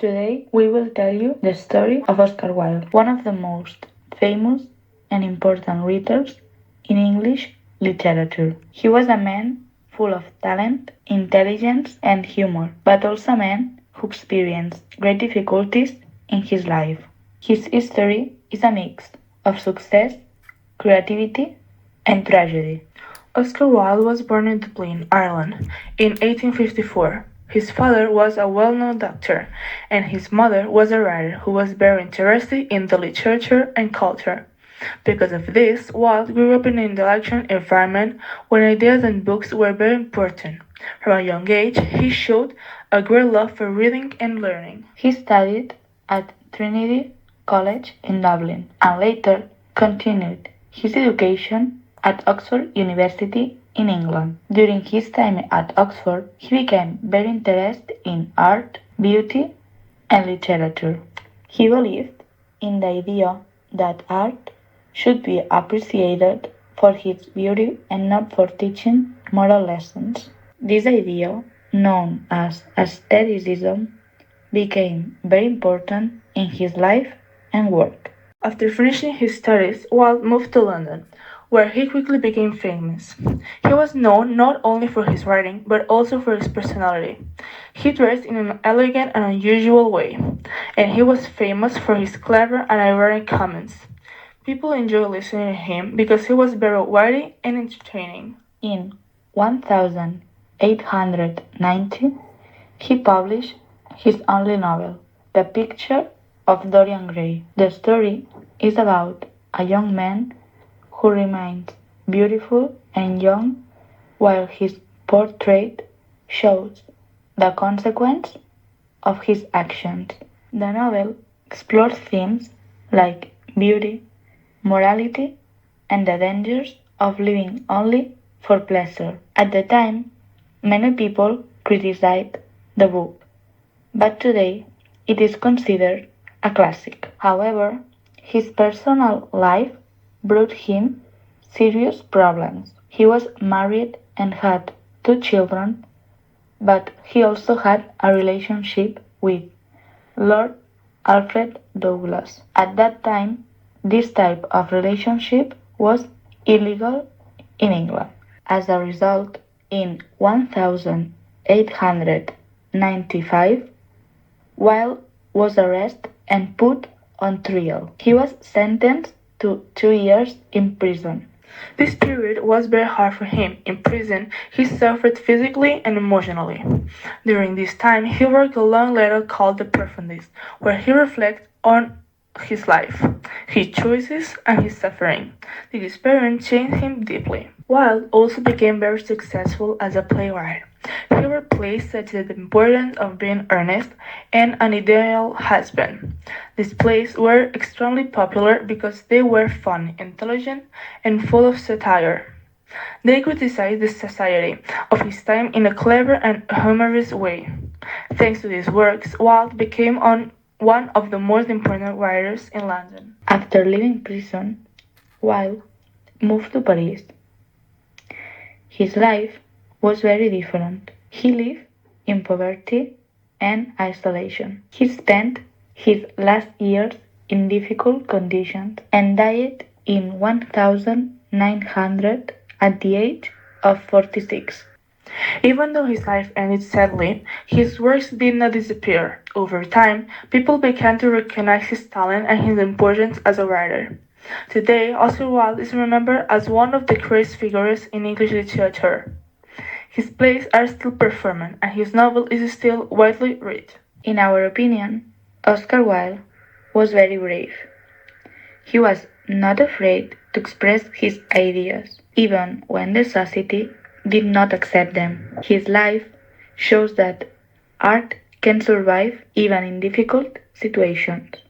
Today we will tell you the story of Oscar Wilde, one of the most famous and important writers in English literature. He was a man full of talent, intelligence, and humor, but also a man who experienced great difficulties in his life. His history is a mix of success, creativity, and tragedy. Oscar Wilde was born in Dublin, Ireland, in 1854. His father was a well-known doctor, and his mother was a writer who was very interested in the literature and culture. Because of this, Wilde grew up in an intellectual environment where ideas and books were very important. From a young age, he showed a great love for reading and learning. He studied at Trinity College in Dublin and later continued his education at Oxford University in England. During his time at Oxford, he became very interested in art, beauty, and literature. He believed in the idea that art should be appreciated for its beauty and not for teaching moral lessons. This idea, known as aestheticism, became very important in his life and work. After finishing his studies, Wilde moved to London, where he quickly became famous. He was known not only for his writing, but also for his personality. He dressed in an elegant and unusual way, and he was famous for his clever and ironic comments. People enjoyed listening to him because he was very witty and entertaining. In 1890, he published his only novel, The Picture of Dorian Gray. The story is about a young man who remains beautiful and young while his portrait shows the consequence of his actions. The novel explores themes like beauty, morality, and the dangers of living only for pleasure. At the time, many people criticized the book, but today it is considered a classic. However, his personal life brought him serious problems. He was married and had 2 children, but he also had a relationship with Lord Alfred Douglas. At that time, this type of relationship was illegal in England. As a result, in 1895, Wilde was arrested and put on trial. He was sentenced to 2 years in prison. This period was very hard for him. In prison, he suffered physically and emotionally. During this time, he wrote a long letter called The Profundis, where he reflects on his life, his choices, and his suffering. This experience changed him deeply. Wilde also became very successful as a playwright. He wrote plays such as The Importance of Being Earnest and An Ideal Husband. These plays were extremely popular because they were fun, intelligent, and full of satire. They criticized the society of his time in a clever and humorous way. Thanks to these works, Wilde became one of the most important writers in London. After leaving prison, Wilde moved to Paris. His life was very different. He lived in poverty and isolation. He spent his last years in difficult conditions and died in 1900 at the age of 46. Even though his life ended sadly, his works did not disappear. Over time, people began to recognize his talent and his importance as a writer. Today, Oscar Wilde is remembered as one of the greatest figures in English literature. His plays are still performed, and his novel is still widely read. In our opinion, Oscar Wilde was very brave. He was not afraid to express his ideas, even when the society did not accept them. His life shows that art can survive even in difficult situations.